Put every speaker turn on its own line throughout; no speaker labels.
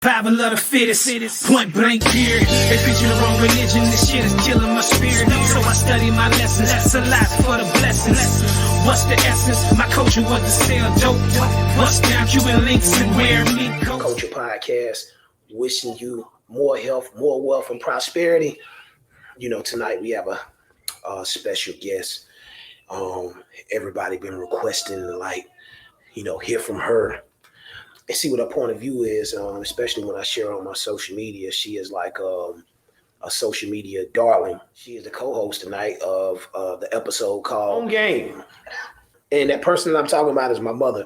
Survival of the fittest, point blank period. They preaching the wrong religion, this shit is killing my spirit. So I study my lessons, that's a lot for the blessings. What's the essence? My culture was to sell dope. Bust down Cuban links and wear me coat.
Culture Podcast, wishing you more health, more wealth, and prosperity. You know, tonight we have a special guest. Everybody been requesting to hear from her and see what her point of view is, especially when I share on my social media. She is like a social media darling. She is the co-host tonight of the episode called On Game. And that person that I'm talking about is my mother,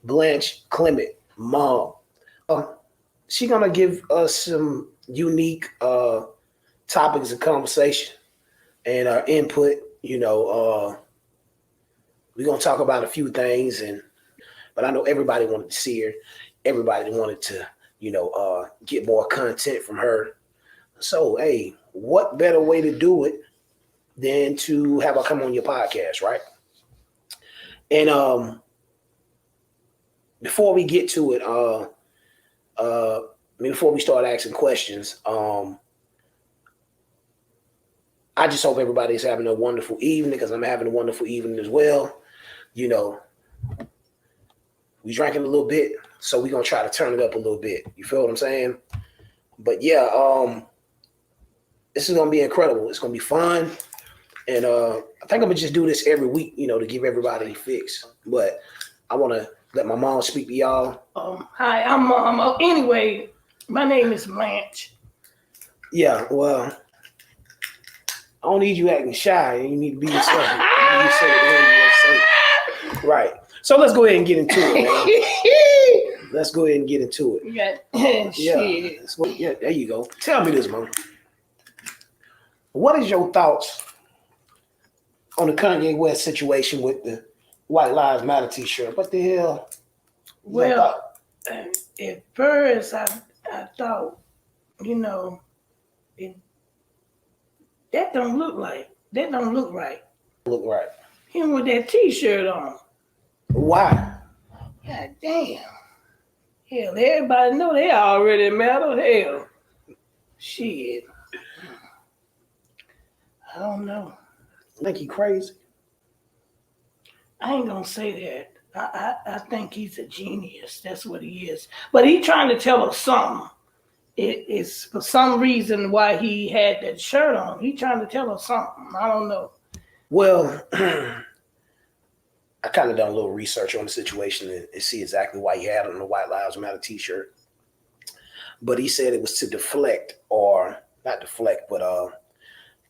Blanch, Clement, mom. She's going to give us some unique topics of conversation and our input. We're going to talk about a few things, but I know everybody wanted to see her. Everybody wanted to, get more content from her. So, hey, what better way to do it than to have her come on your podcast, right? And before we get to it, before we start asking questions, I just hope everybody's having a wonderful evening, because I'm having a wonderful evening as well. We drank a little bit, so we're going to try to turn it up a little bit. You feel what I'm saying? But yeah, this is going to be incredible. It's going to be fun. And I think I'm going to just do this every week, to give everybody a fix. But I want to let my mom speak to y'all.
Hi, I'm Mom. Anyway, my name is Blanch.
Yeah, well, I don't need you acting shy. You need to be yourself. You need to say what you want to say. Right. So let's go ahead and get into it, man. Let's go ahead and get into it. Yeah, there you go. Tell me this, Mom. What is your thoughts on the Kanye West situation with the White Lives Matter t-shirt? What the hell?
Well, at first I thought, that don't look right.
Look right.
Him with that t-shirt on.
Why?
God damn. Hell, everybody know they already matter. Hell. Shit. I don't know.
Think he crazy?
I ain't gonna say that. I think he's a genius. That's what he is. But he trying to tell us something. It's for some reason why he had that shirt on. He trying to tell us something. I don't know.
Well, I kind of done a little research on the situation and see exactly why he had on the White Lives Matter t-shirt. But he said it was to deflect, or not deflect, but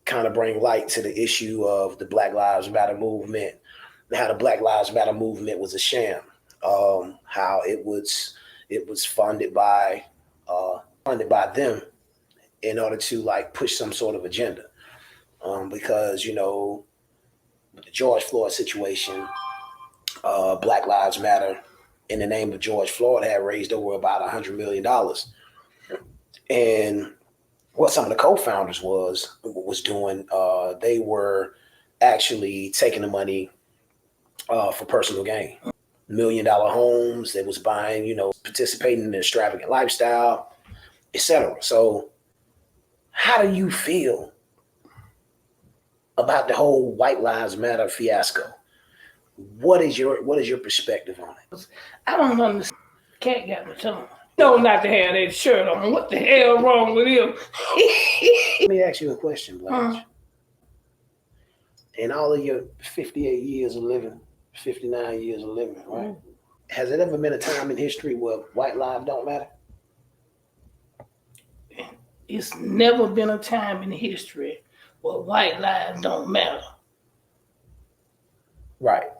kind of bring light to the issue of the Black Lives Matter movement, how the Black Lives Matter movement was a sham, how it was funded by them in order to push some sort of agenda, because with the George Floyd situation, Black Lives Matter, in the name of George Floyd, had raised over about $100 million. And what some of the co-founders was doing, they were actually taking the money for personal gain. $1 million homes, they was buying, participating in the extravagant lifestyle, etc. So how do you feel about the whole White Lives Matter fiasco? What is your perspective on it?
I don't understand. Cat got my tongue. No, not to have that shirt on. What the hell wrong with him?
Let me ask you a question, Blanch. In all of your 58 years of living, 59 years of living, right? Has it ever been a time in history where white lives don't matter?
It's never been a time in history where white lives don't matter.
Right.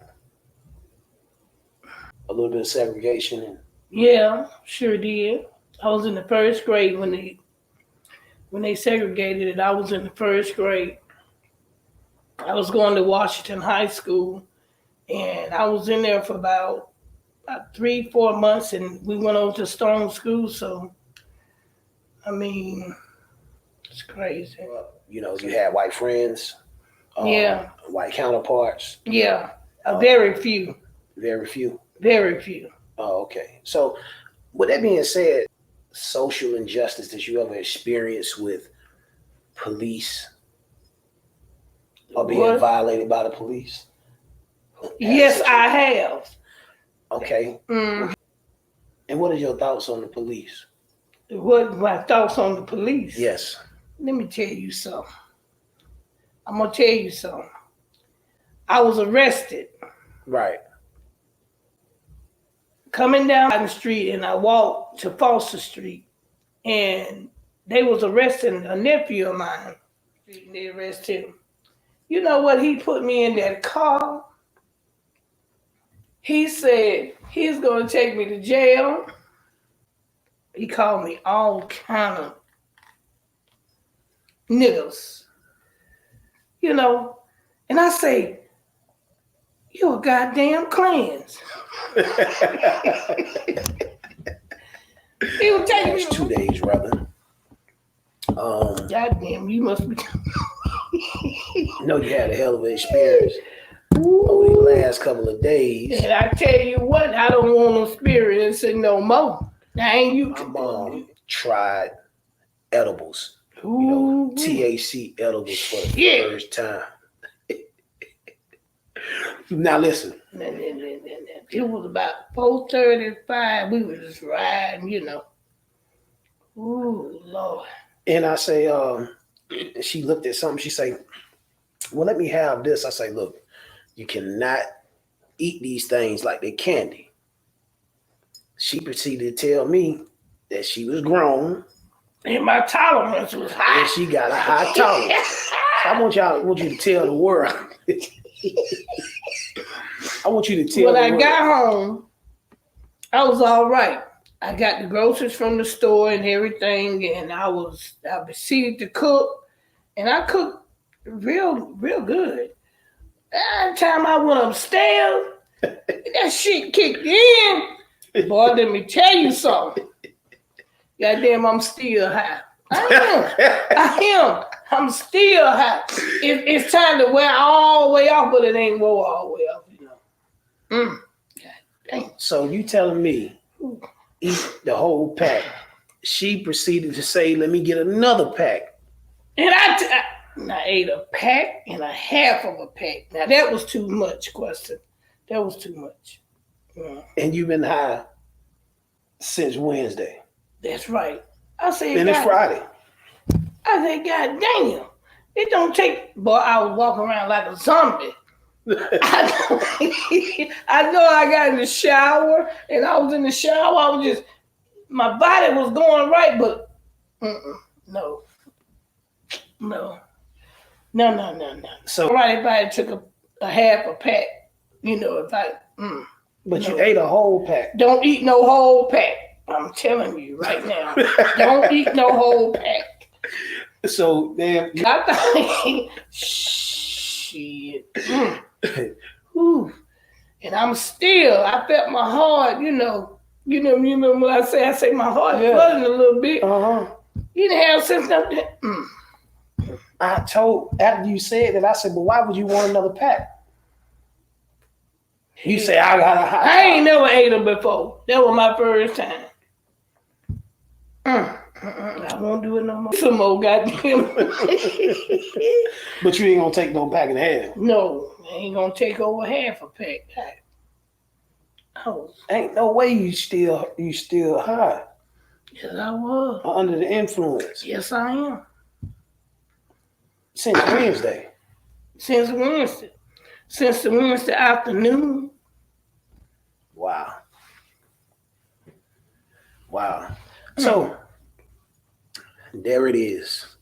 A little bit of segregation.
Yeah, sure did. I was in the first grade when they segregated it. I was in the first grade. I was going to Washington High School, and I was in there for about 3-4 months, and we went over to Stone School. So, I mean, it's crazy.
You had white friends.
Yeah.
White counterparts.
Yeah. Very few.
Very few.
Very few.
Oh, okay. So with that being said, social injustice that you ever experienced with police or being violated by the police?
Yes, I have.
Okay.
Mm.
And what are your thoughts on the police?
What my thoughts on the police?
Yes.
Let me tell you something. I'm gonna tell you something. I was arrested.
Right.
Coming down the street, and I walked to Foster Street, and they was arresting a nephew of mine. They arrested him. You know what? He put me in that car. He said he's gonna take me to jail. He called me all kind of niggas. You know, and I say, you're a goddamn clans. He was taking me
2 days, brother.
Goddamn, you must be.
No, you had a hell of an experience over the last couple of days.
And I tell you what, I don't want to experience it no more. Now, ain't you?
My mom tried edibles.
Ooh,
you know, THC edibles for the first time. Now listen.
It was about 4:35. We were just riding, you know. Ooh, Lord.
And I say, she looked at something. She say, well, let me have this. I say, look, you cannot eat these things like they candy. She proceeded to tell me that she was grown.
And my tolerance was high.
And she got a high tolerance. I want you to tell the world. I want you to tell
When
the
I
world.
got home, I was all right. I got the groceries from the store and everything, and I proceeded to cook, and I cooked real good. Every time I went upstairs, that shit kicked in. Boy, let me tell you something. Goddamn, I'm still high. I am. I'm still high. It's time to wear all the way off, but it ain't wore all the way off, you know. God damn.
So you telling me eat the whole pack? She proceeded to say, let me get another pack.
And I ate a pack and a half of a pack. Now that was too much, question. That was too much.
And you've been high since Wednesday.
That's right. I said,
and it's Friday.
I said, God damn. It don't take, boy, I was walking around like a zombie. I know I got in the shower, and I was in the shower. I was just, my body was going right, but no. So right, if I took a half a pack, you know, if I,
But you ate a whole pack.
Don't eat no whole pack. I'm telling you right now. Don't eat no whole pack.
So, damn.
I thought, shit. Whew. And I'm still, I felt my heart, you know when I say my heart flooding a little bit. You didn't have sense nothing.
I told, after you said that, I said, well, why would you want another pack? You say, I
ain't never ate them before. That was my first time. I won't do it no more. Some more goddamn.
But you ain't gonna take no pack and a half.
No, I ain't gonna take over half a pack.
Ain't no way you still high.
Yes, I was.
Under the influence.
Yes, I am.
Since Wednesday.
Since the Wednesday afternoon.
Wow. So, there it is.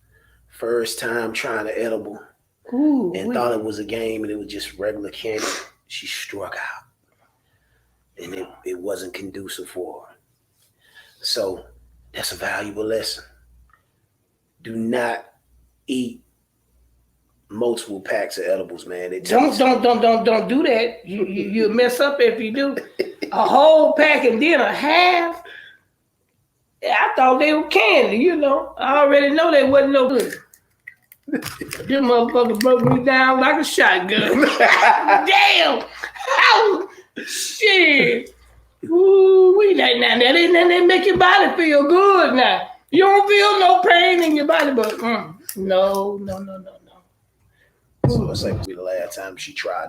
First time trying the edible. Thought it was a game and it was just regular candy. She struck out. And it wasn't conducive for her. So, that's a valuable lesson. Do not eat multiple packs of edibles, man.
Don't do that. You mess up if you do. A whole pack and then a half. I thought they were candy, you know. I already know they wasn't no good. This motherfucker broke me down like a shotgun. Damn! Shit! Ooh, now that make your body feel good now. You don't feel no pain in your body, but no.
So it's like the last time she tried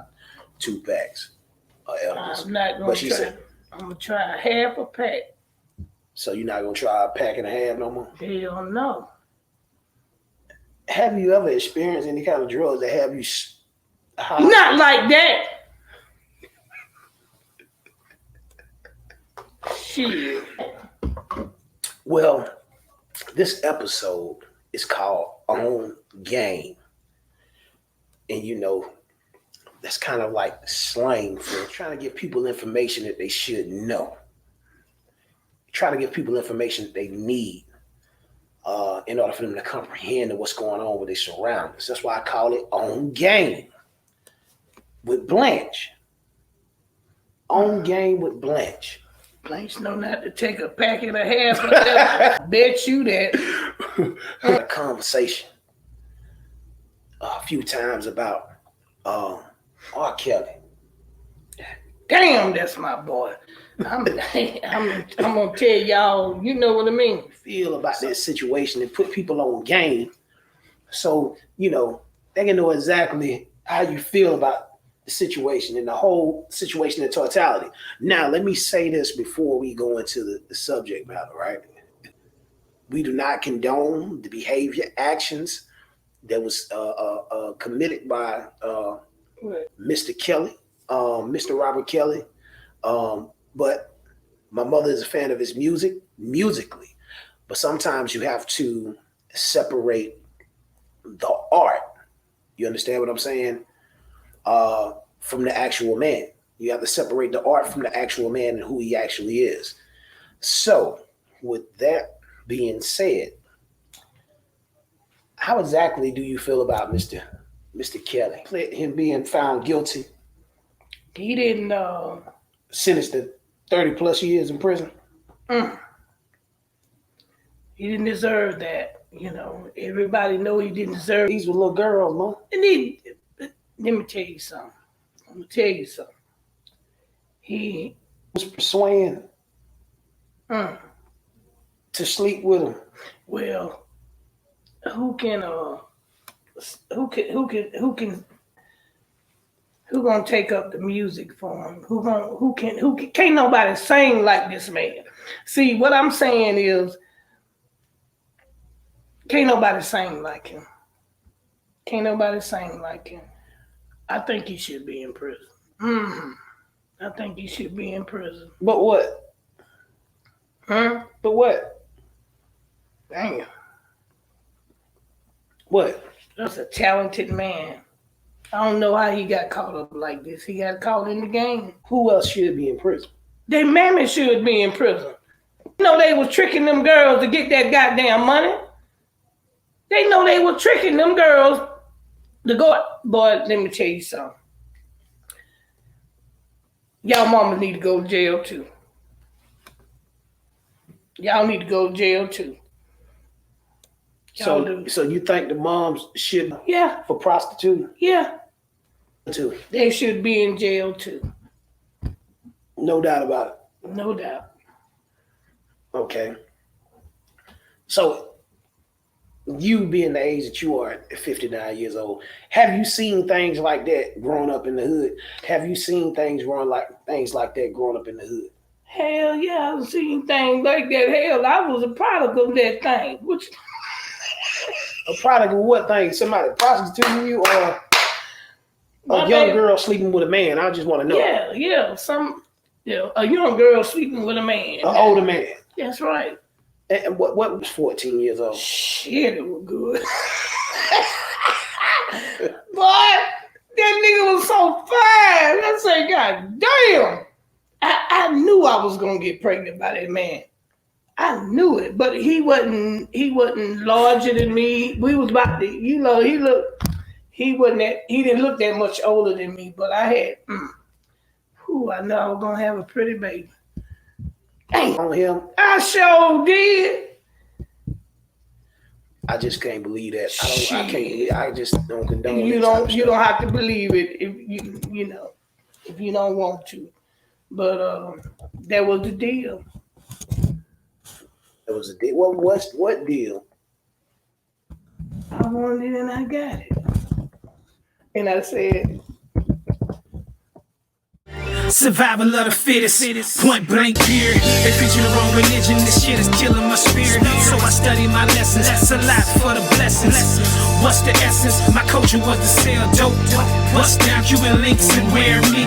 2 packs of edibles.
I'm not gonna try. I'm gonna try half a pack.
So you're not gonna try a pack and a half no more?
Hell no.
Have you ever experienced any kind of drugs that have you high?
Not like that. Shit.
Well, this episode is called On Game. And you know, that's kind of like slang for trying to give people information that they should know. Trying to give people information that they need in order for them to comprehend what's going on with their surroundings. That's why I call it On Game with Blanch. On Game with Blanch.
Blanch know not to take a pack and a half of that. I bet you that.
A conversation a few times about R. Kelly.
Damn, that's my boy. I'm gonna tell y'all, you know what I mean?
Feel about that situation and put people on game so, you know, they can know exactly how you feel about the situation and the whole situation in totality. Now, let me say this before we go into the subject matter, right? We do not condone the behavior, actions that was committed by Mr. Kelly, Mr. Robert Kelly. But my mother is a fan of his music, musically. But sometimes you have to separate the art. You understand what I'm saying? From the actual man. You have to separate the art from the actual man and who he actually is. So, with that being said, how exactly do you feel about Mr. Kelly? Him being found guilty?
He didn't
sentenced to 30 plus years in prison?
He didn't deserve that. You know, everybody know he didn't deserve.
These were little girls, man.
And let me tell you something. I'm gonna tell you something. He
was persuading to sleep with him.
Well, who gonna take up the music for him? Can't nobody sing like this man. See, what I'm saying is, can't nobody sing like him. Can't nobody sing like him. I think he should be in prison. I think he should be in prison.
But what? But what?
Damn.
What?
That's a talented man. I don't know how he got caught up like this. He got caught in the game.
Who else should be in prison?
Their mammy should be in prison. You know they was tricking them girls to get that goddamn money. They know they were tricking them girls to go. Boy, let me tell you something. Y'all mama need to go to jail too. Y'all need to go to jail too.
So you think the moms should?
Yeah.
For prostituting?
Yeah.
Too.
They should be in jail too.
No doubt about it.
No doubt.
Okay. So you being the age that you are at 59 years old, have you seen things like that growing up in the hood? Have you seen things like that growing up in the hood?
Hell yeah, I've seen things like that. Hell, I was a product of that thing.
A product of what thing? Somebody prostituting you or a young girl sleeping with a man? I just want to know.
Yeah. A young girl sleeping with a man.
An older man.
That's right.
And what was 14 years old?
Shit, it was good. Boy, that nigga was so fine. I say, God damn. I knew I was gonna get pregnant by that man. I knew it, but he wasn't larger than me. We was about to, he didn't look that much older than me, but I had, I know I was gonna have a pretty baby. Dang.
On him?
I sure did.
I just can't believe that. I can't. I just don't condone.
You don't have to believe it if you know if you don't want to. But that was the deal.
It was a deal. What deal?
I wanted it and I got it. And I said,
Survival of the fittest, point blank period. They preaching the wrong religion, this shit is killing my spirit. So I study my lessons, that's a lot for the blessings. What's the essence? My culture was to sell dope. Bust down Cuban links and wear me.